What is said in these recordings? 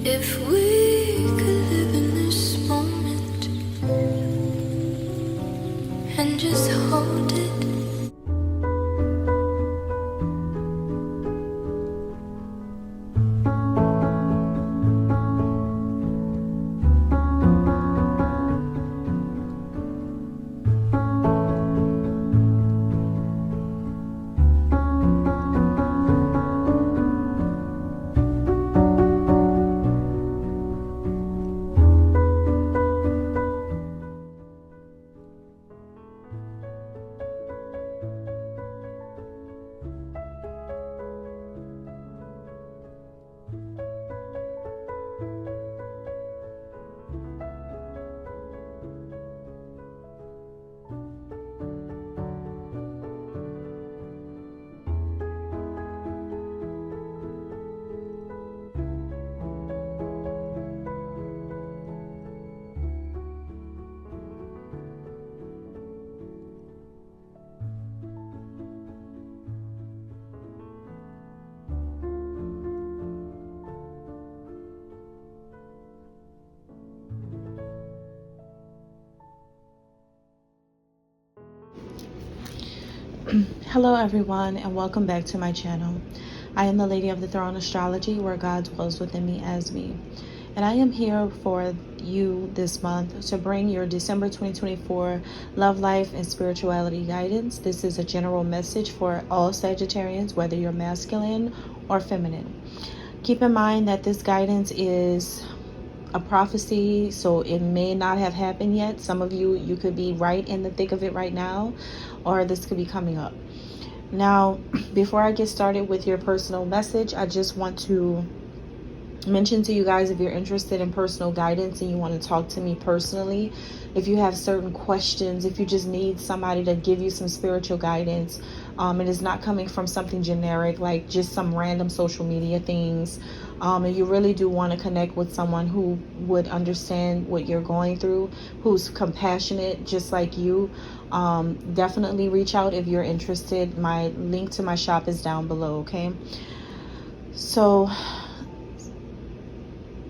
If we could live in this moment and just hold it. Hello everyone, and welcome back to my channel. I am the Lady of the Throne Astrology, where God dwells within me as me. And I am here for you this month to bring your December 2024 love life and spirituality guidance. This is a general message for all Sagittarians, whether you're masculine or feminine. Keep in mind that this guidance is a prophecy, so it may not have happened yet. Some of you could be right in the thick of it right now, or this could be coming up. Now, before I get started with your personal message, I just want to mention to you guys, if you're interested in personal guidance and you want to talk to me personally, if you have certain questions, if you just need somebody to give you some spiritual guidance, it is not coming from something generic like just some random social media things, and you really do want to connect with someone who would understand what you're going through, who's compassionate just like you, definitely reach out if you're interested. My link to my shop is down below. Okay, so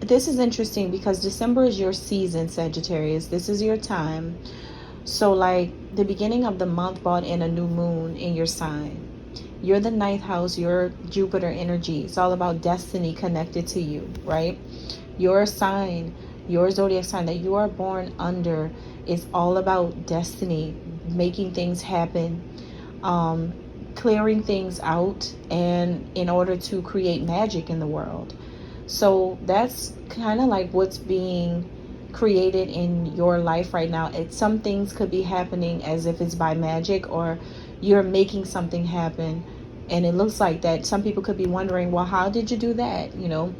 this is interesting because December is your season, Sagittarius. This is your time. So like the beginning of the month brought in a new moon in your sign. You're the ninth house, your Jupiter energy. It's all about destiny connected to you, right? Your sign, your zodiac sign that you are born under is all about destiny, making things happen, clearing things out, and in order to create magic in the world. So that's kind of like what's being created in your life right now. Some things could be happening as if it's by magic, or you're making something happen and it looks like that. Some people could be wondering, well, how did you do that? You know,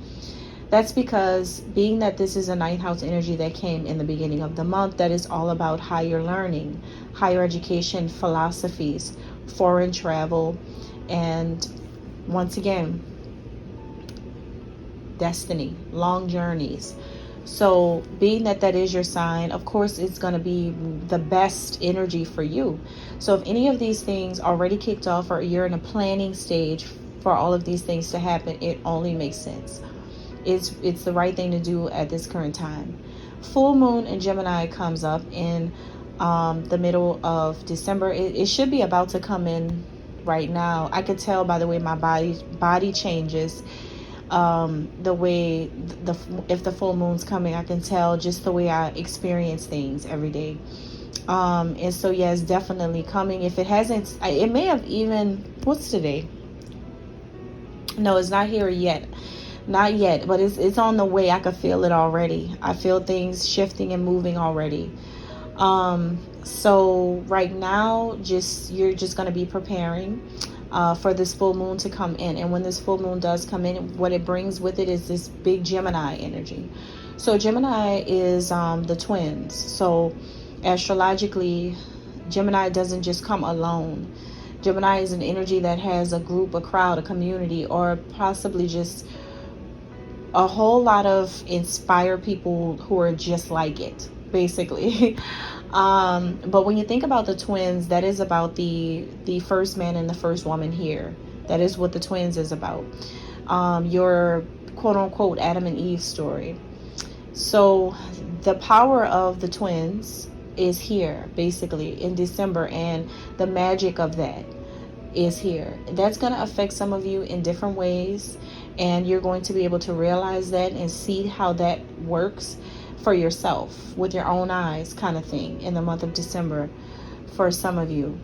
that's because being that this is a ninth house energy that came in the beginning of the month, that is all about higher learning, higher education, philosophies, foreign travel, and once again, destiny, long journeys. So being that that is your sign, of course it's going to be the best energy for you. So if any of these things already kicked off, or you're in a planning stage for all of these things to happen, it only makes sense. It's the right thing to do at this current time. Full moon in Gemini comes up in the middle of December. It should be about to come in right now. I could tell by the way my body changes. The way if the full moon's coming, I can tell just the way I experience things every day. And so yeah, it's definitely coming. If it hasn't, it may have even, what's today? No, it's not here yet. Not yet, but it's on the way. I could feel it already. I feel things shifting and moving already. So right now, you're just going to be preparing for this full moon to come in. And when this full moon does come in, what it brings with it is this big Gemini energy. So Gemini is the twins. So astrologically, Gemini doesn't just come alone. Gemini is an energy that has a group, a crowd, a community, or possibly just a whole lot of inspired people who are just like it, basically. But when you think about the twins, that is about the first man and the first woman here. That is what the twins is about. Your quote unquote Adam and Eve story. So the power of the twins is here basically in December, and the magic of that is here. That's going to affect some of you in different ways, and you're going to be able to realize that and see how that works for yourself with your own eyes, kind of thing, in the month of December for some of you.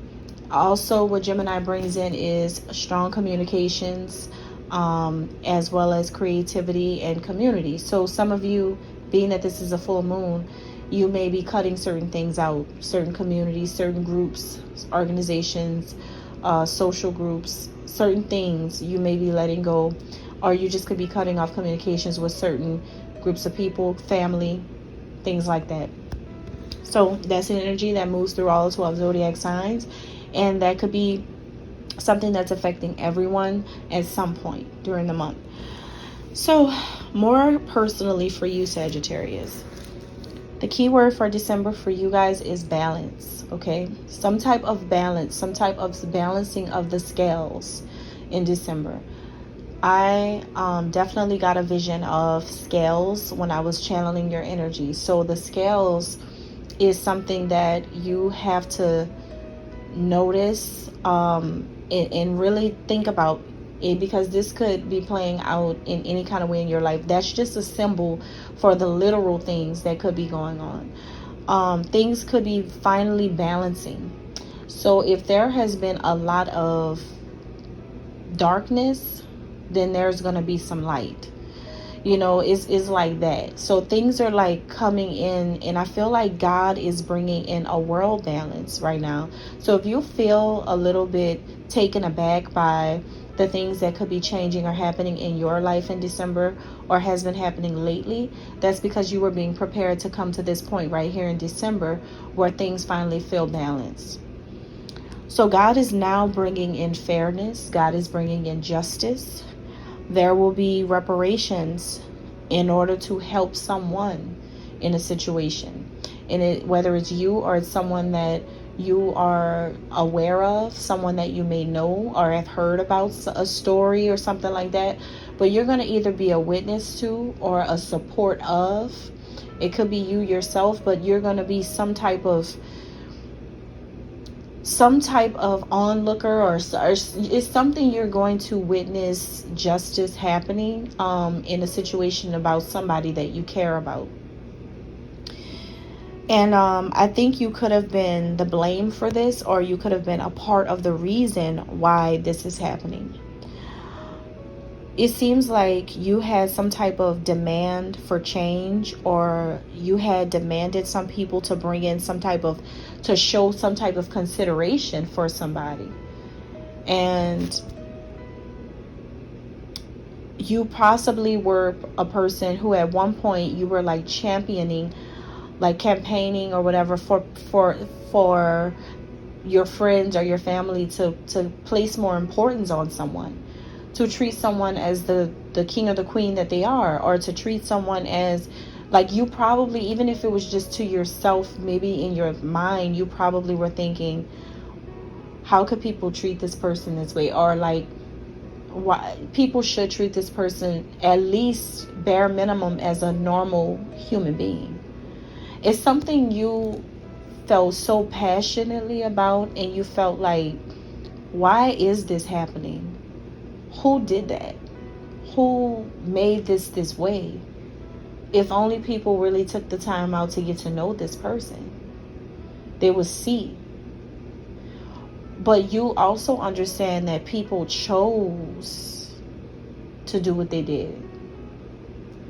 Also, what Gemini brings in is strong communications, as well as creativity and community. So some of you, being that this is a full moon, you may be cutting certain things out, certain communities, certain groups, organizations, social groups, certain things you may be letting go, or you just could be cutting off communications with certain groups of people, family, things like that. So that's an energy that moves through all 12 zodiac signs, and that could be something that's affecting everyone at some point during the month. So more personally for you, Sagittarius, the key word for December for you guys is balance, okay? Some type of balance, some type of balancing of the scales in December. I definitely got a vision of scales when I was channeling your energy. So the scales is something that you have to notice and really think about it, because this could be playing out in any kind of way in your life. That's just a symbol for the literal things that could be going on. Things could be finally balancing. So if there has been a lot of darkness, then there's going to be some light. You know, it's like that. So things are like coming in, and I feel like God is bringing in a world balance right now. So if you feel a little bit taken aback by the things that could be changing or happening in your life in December, or has been happening lately, that's because you were being prepared to come to this point right here in December where things finally feel balanced. So God is now bringing in fairness. God is bringing in justice. There will be reparations in order to help someone in a situation. And whether it's you or it's someone that you are aware of, someone that you may know or have heard about a story or something like that. But you're going to either be a witness to or a support of. It could be you yourself, but you're going to be some type of onlooker, or it's something you're going to witness justice happening in a situation about somebody that you care about. And I think you could have been the blame for this, or you could have been a part of the reason why this is happening. It seems like you had some type of demand for change, or you had demanded some people to bring in to show some type of consideration for somebody. And you possibly were a person who at one point you were like championing, like campaigning or whatever for your friends or your family to place more importance on someone, to treat someone as the king or the queen that they are, or to treat someone as, like, you probably, even if it was just to yourself, maybe in your mind, you probably were thinking, how could people treat this person this way? Or like, why people should treat this person at least bare minimum as a normal human being. It's something you felt so passionately about, and you felt like, why is this happening? Who did that? Who made this way? If only people really took the time out to get to know this person, they would see. But you also understand that people chose to do what they did.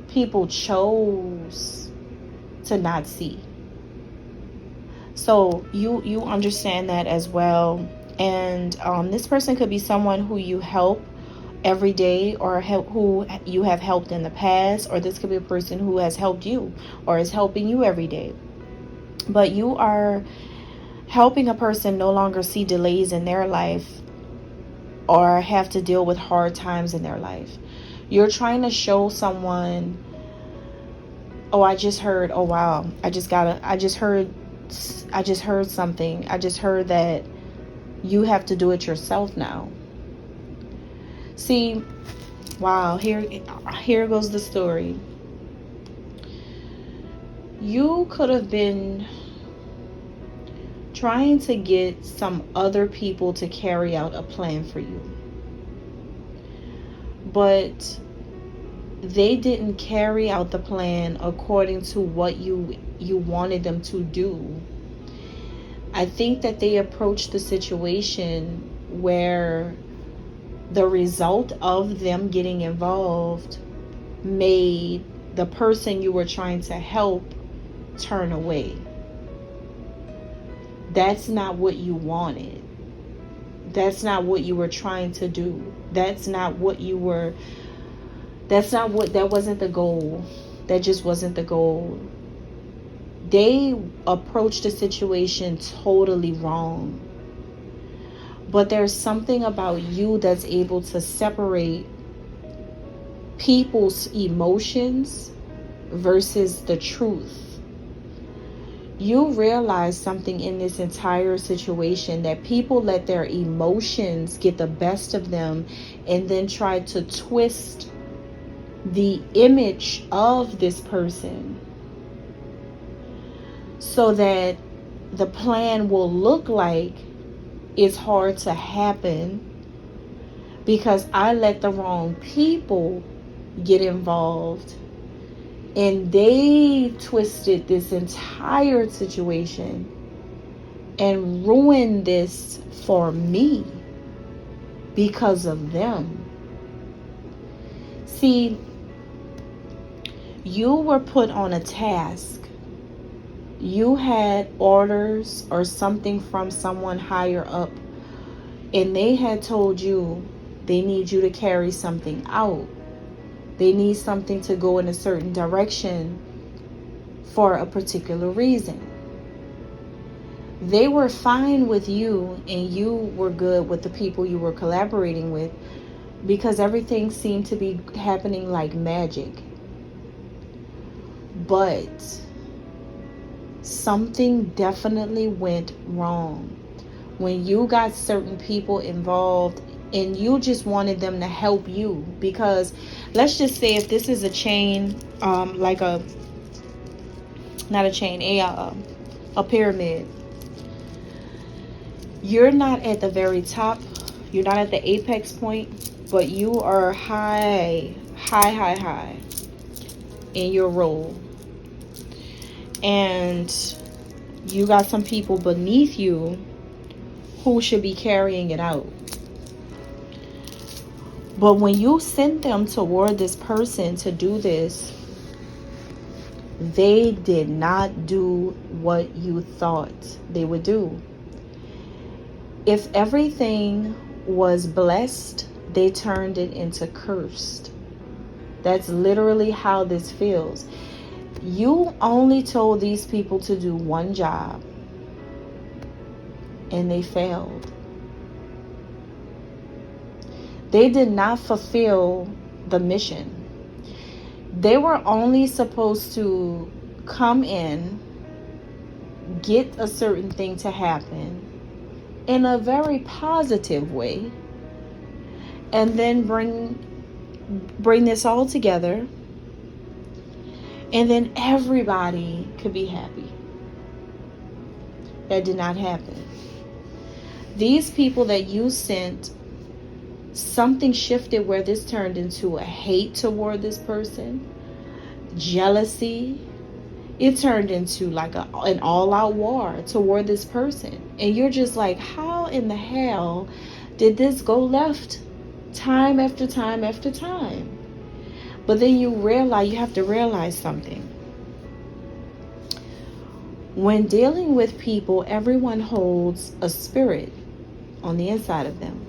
People chose to not see. So you understand that as well. And this person could be someone who you help every day, or who you have helped in the past, or this could be a person who has helped you or is helping you every day. But you are helping a person no longer see delays in their life or have to deal with hard times in their life. You're trying to show someone, oh, I just heard, oh wow, I just heard something. I just heard that you have to do it yourself now. See, Wow, here goes the story. You could have been trying to get some other people to carry out a plan for you, but they didn't carry out the plan according to what you wanted them to do. I think that they approached the situation where the result of them getting involved made the person you were trying to help turn away. That's not what you wanted. That's not what you were trying to do. That wasn't the goal. That just wasn't the goal. They approached the situation totally wrong. But there's something about you that's able to separate people's emotions versus the truth. You realize something in this entire situation, that people let their emotions get the best of them and then try to twist the image of this person so that the plan will look like it's hard to happen because I let the wrong people get involved. And they twisted this entire situation and ruined this for me because of them. See, you were put on a task. You had orders or something from someone higher up, and they had told you they need you to carry something out. They need something to go in a certain direction for a particular reason. They were fine with you, and you were good with the people you were collaborating with because everything seemed to be happening like magic. But something definitely went wrong when you got certain people involved and you just wanted them to help you. Because let's just say if this is a chain, like a pyramid, you're not at the very top, you're not at the apex point, but you are high in your role, and you got some people beneath you who should be carrying it out. But when you sent them toward this person to do this, they did not do what you thought they would do. If everything was blessed, they turned it into cursed. That's literally how this feels. You only told these people to do one job, and they failed. They did not fulfill the mission. They were only supposed to come in, get a certain thing to happen in a very positive way, and then bring this all together, and then everybody could be happy. That did not happen. These people that you sent, something shifted where this turned into a hate toward this person, jealousy. It turned into like an all-out war toward this person. And you're just like, how in the hell did this go left time after time after time? But then you have to realize something. When dealing with people, everyone holds a spirit on the inside of them.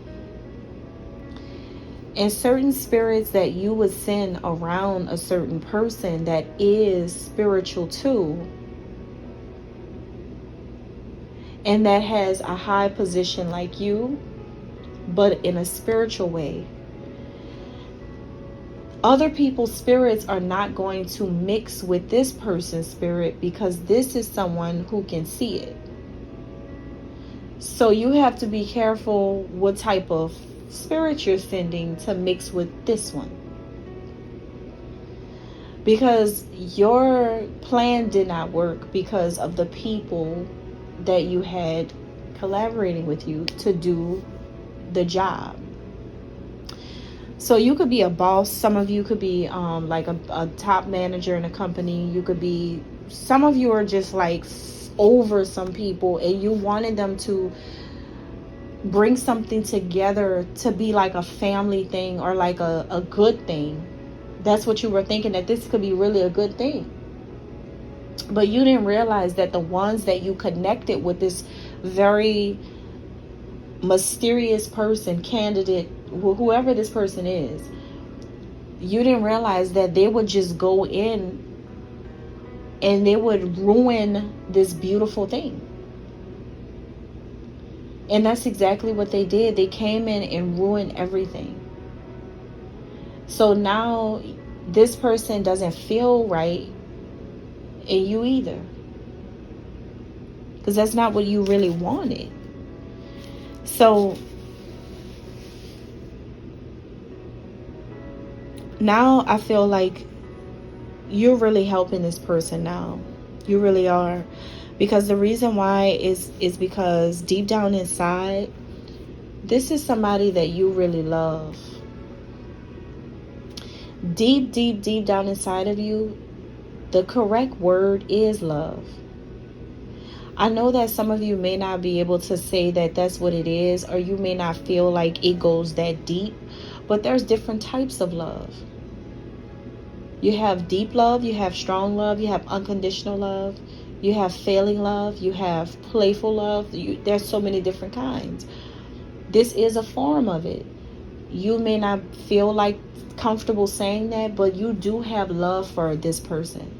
And certain spirits that you would send around a certain person that is spiritual too, and that has a high position like you, but in a spiritual way. Other people's spirits are not going to mix with this person's spirit because this is someone who can see it. So you have to be careful what type of spirit you're sending to mix with this one. because your plan did not work because of the people that you had collaborating with you to do the job. So you could be a boss. Some of you could be like a top manager in a company. You could be, some of you are just like over some people, and you wanted them to bring something together to be like a family thing or like a good thing. That's what you were thinking, that this could be really a good thing. But you didn't realize that the ones that you connected with this very mysterious person, candidate, whoever this person is, you didn't realize that they would just go in and they would ruin this beautiful thing. And that's exactly what they did. They came in and ruined everything. So now this person doesn't feel right, and you either. Because that's not what you really wanted. So now I feel like you're really helping this person now. You really are. Because the reason why is because deep down inside, this is somebody that you really love. Deep, deep, deep down inside of you, the correct word is love. I know that some of you may not be able to say that that's what it is, or you may not feel like it goes that deep, but there's different types of love. You have deep love, you have strong love, you have unconditional love, you have failing love, you have playful love. There's so many different kinds. This is a form of it. You may not feel like comfortable saying that, but you do have love for this person.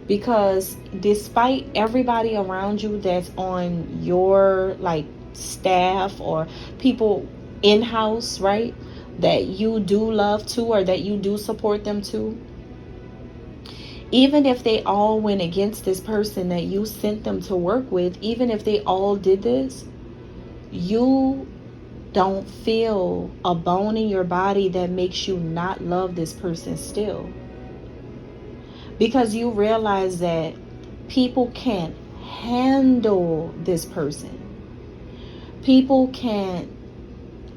Because despite everybody around you that's on your like staff or people in-house, right, that you do love to, or that you do support them to, even if they all went against this person that you sent them to work with, even if they all did this, you don't feel a bone in your body that makes you not love this person still. Because you realize that people can't handle this person. People can't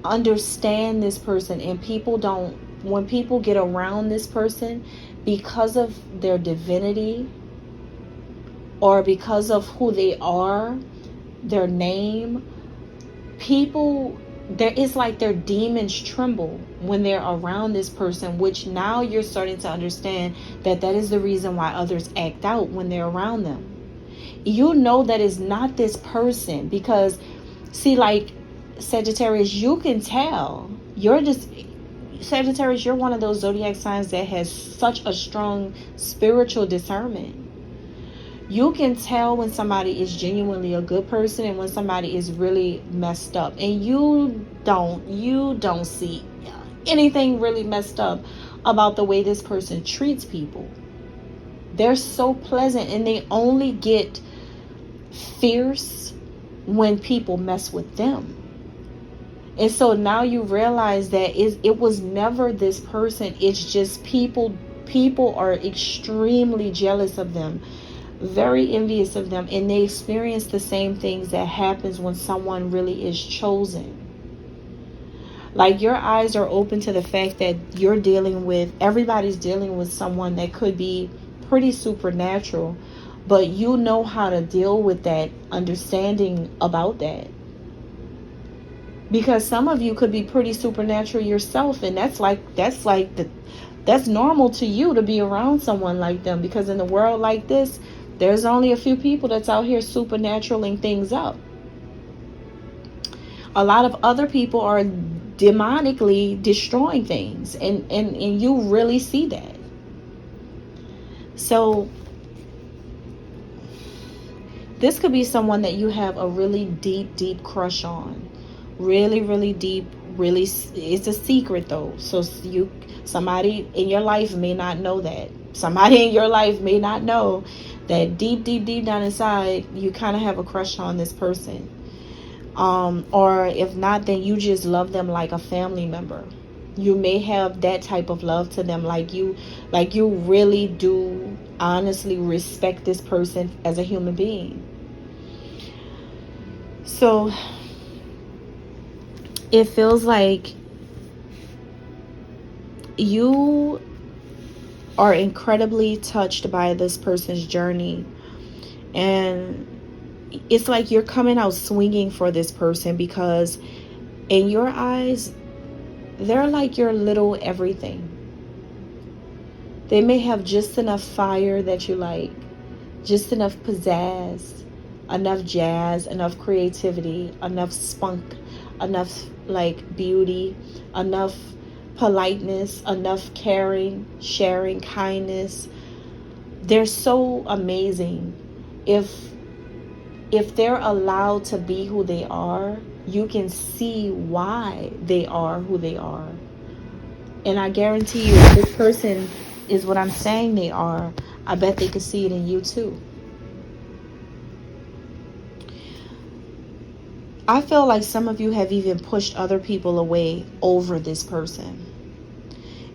understand this person, and people don't, when people get around this person, because of their divinity or because of who they are, their name, people, there is like their demons tremble when they're around this person, which now you're starting to understand that that is the reason why others act out when they're around them. You know that is not this person, because see, like Sagittarius, you can tell. You're just Sagittarius, you're one of those zodiac signs that has such a strong spiritual discernment. You can tell when somebody is genuinely a good person and when somebody is really messed up. And you don't see anything really messed up about the way this person treats people. They're so pleasant, and they only get fierce when people mess with them. And so now you realize that it was never this person. It's just people are extremely jealous of them, very envious of them, and they experience the same things that happens when someone really is chosen. Like, your eyes are open to the fact that everybody's dealing with someone that could be pretty supernatural, but you know how to deal with that, understanding about that. Because some of you could be pretty supernatural yourself, and that's normal to you to be around someone like them, because in the world like this, there's only a few people that's out here supernaturaling things up. A lot of other people are demonically destroying things, and you really see that. So this could be someone that you have a really deep crush on. Really, really deep, really, it's a secret though. So somebody in your life may not know that. Somebody in your life may not know that deep down inside, you kind of have a crush on this person. Or if not, then you just love them like a family member. You may have that type of love to them, like you really do honestly respect this person as a human being. So it feels like you are incredibly touched by this person's journey, and it's like you're coming out swinging for this person, because in your eyes, they're like your little everything. They may have just enough fire that you like, just enough pizzazz, enough jazz, enough creativity, enough spunk, enough like beauty, enough politeness, enough caring, sharing, kindness. They're so amazing. If they're allowed to be who they are, you can see why they are who they are. And I guarantee you, if this person is what I'm saying they are, I bet they could see it in you too. I feel like some of you have even pushed other people away over this person.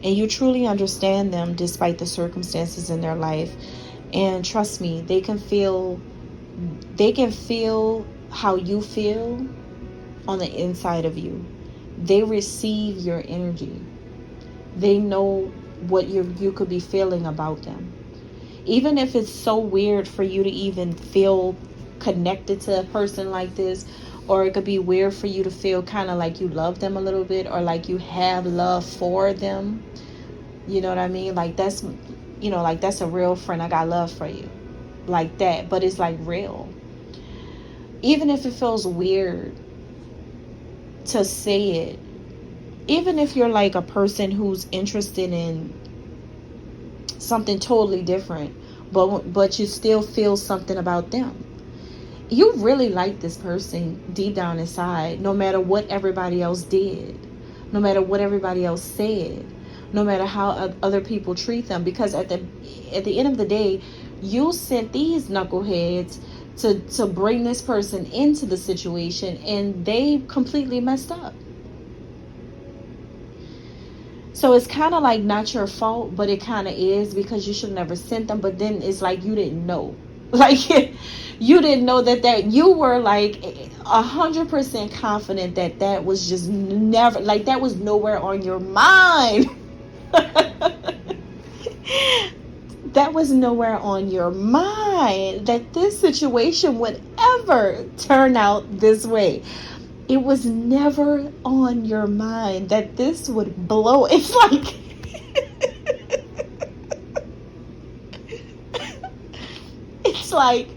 And you truly understand them despite the circumstances in their life. And trust me, they can feel how you feel on the inside of you. They receive your energy. They know what you could be feeling about them. Even if it's so weird for you to even feel connected to a person like this, or it could be weird for you to feel kind of like you love them a little bit, or like you have love for them. You know what I mean? Like that's, like that's a real friend. I got love for you. Like that. But it's like real. Even if it feels weird to say it, even if you're like a person who's interested in something totally different, but you still feel something about them, you really like this person deep down inside, no matter what everybody else did, no matter what everybody else said, no matter how other people treat them, because at the end of the day, you sent these knuckleheads to bring this person into the situation, and they completely messed up. So it's kind of like not your fault, but it kind of is, because you should have never sent them. But then it's like you didn't know. Like you didn't know that you were like 100% confident that was just never, like that was nowhere on your mind. That was nowhere on your mind that this situation would ever turn out this way. It was never on your mind that this would blow. It's like it's like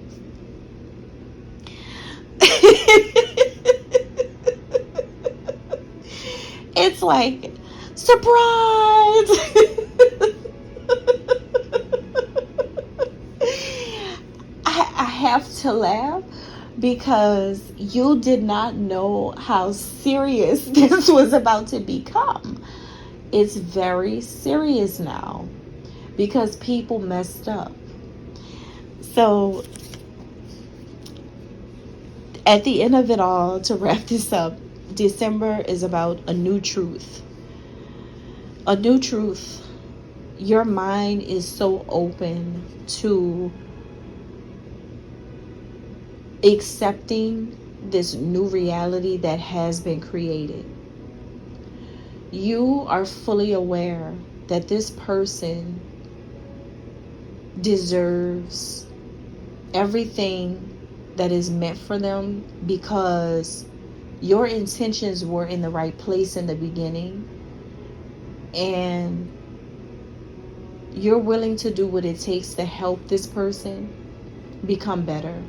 it's like surprise. I have to laugh because you did not know how serious this was about to become. It's very serious now because people messed up. So at the end of it all, to wrap this up, December is about a new truth. A new truth. Your mind is so open to accepting this new reality that has been created. You are fully aware that this person deserves everything that is meant for them, because your intentions were in the right place in the beginning, and you're willing to do what it takes to help this person become better.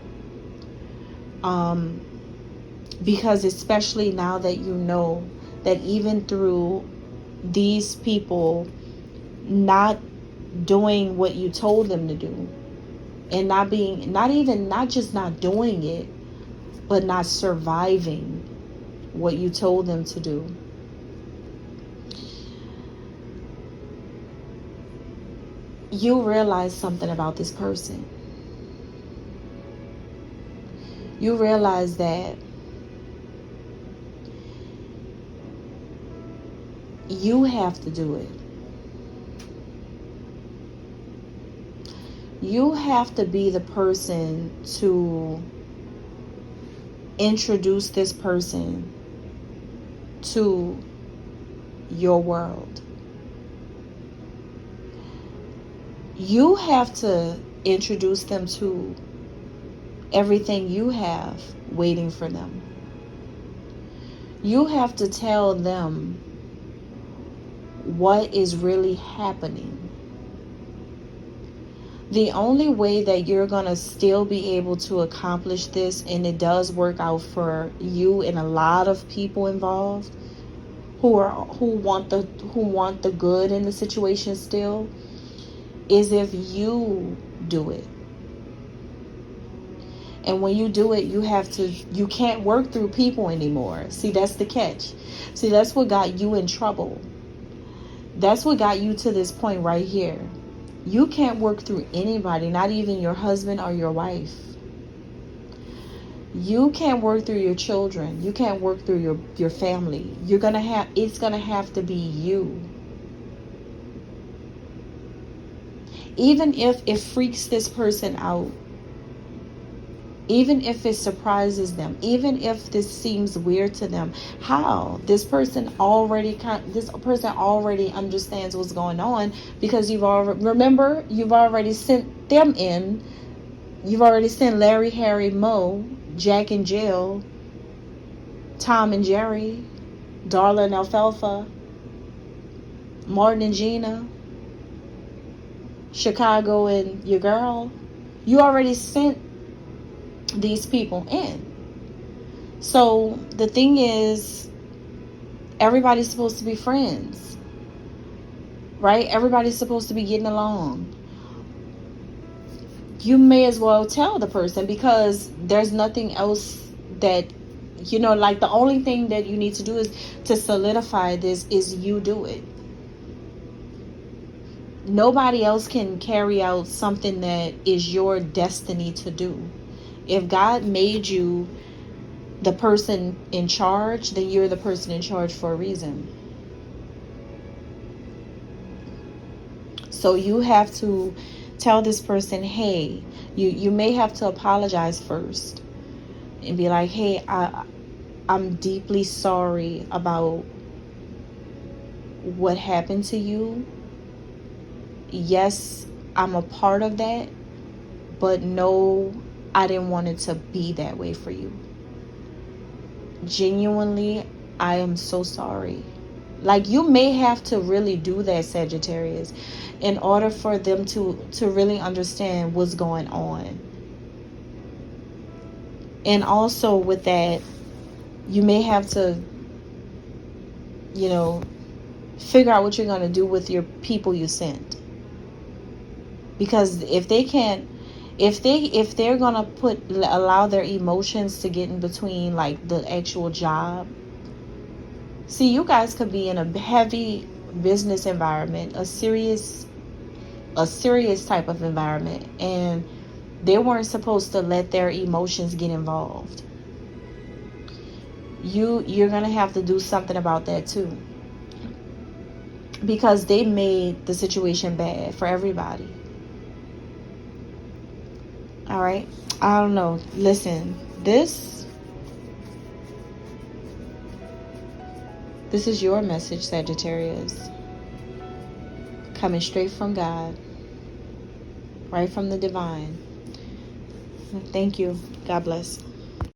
Because especially now that you know that even through these people not doing what you told them to do, and not just not doing it, but not surviving what you told them to do, you realize something about this person. You realize that You have to do it. You have to be the person to introduce this person to your world. You have to introduce them to everything you have waiting for them. You have to tell them what is really happening. The only way that you're going to still be able to accomplish this, and it does work out for you and a lot of people involved who want the good in the situation still, is if you do it. And when you do it, you can't work through people anymore. See, that's the catch. See, that's what got you in trouble. That's what got you to this point right here. You can't work through anybody, not even your husband or your wife. You can't work through your children. You can't work through your family. It's gonna have to be you. Even if it freaks this person out, even if it surprises them, even if this seems weird to them, how? This person already understands what's going on, because you've already sent them in. You've already sent Larry, Harry, Moe, Jack and Jill, Tom and Jerry, Darla and Alfalfa, Martin and Gina, Chicago and your girl. You already sent these people in. So the thing is, everybody's supposed to be friends, right? Everybody's supposed to be getting along. You may as well tell the person, because there's nothing else that, like, the only thing that you need to do is to solidify this is you do it. Nobody else can carry out something that is your destiny to do. If God made you the person in charge, then you're the person in charge for a reason. So you have to tell this person, hey, you may have to apologize first and be like, hey, I'm deeply sorry about what happened to you. Yes, I'm a part of that, but no, I didn't want it to be that way for you. Genuinely, I am so sorry. Like, you may have to really do that, Sagittarius, in order for them to really understand what's going on. And also with that, you may have to, figure out what you're going to do with your people you sent. Because if they're gonna allow their emotions to get in between, like, the actual job. See, you guys could be in a heavy business environment, a serious type of environment, and they weren't supposed to let their emotions get involved. You're gonna have to do something about that too, because they made the situation bad for everybody. All right, I don't know. Listen, this is your message, Sagittarius, coming straight from God, right from the divine. Thank you. God bless.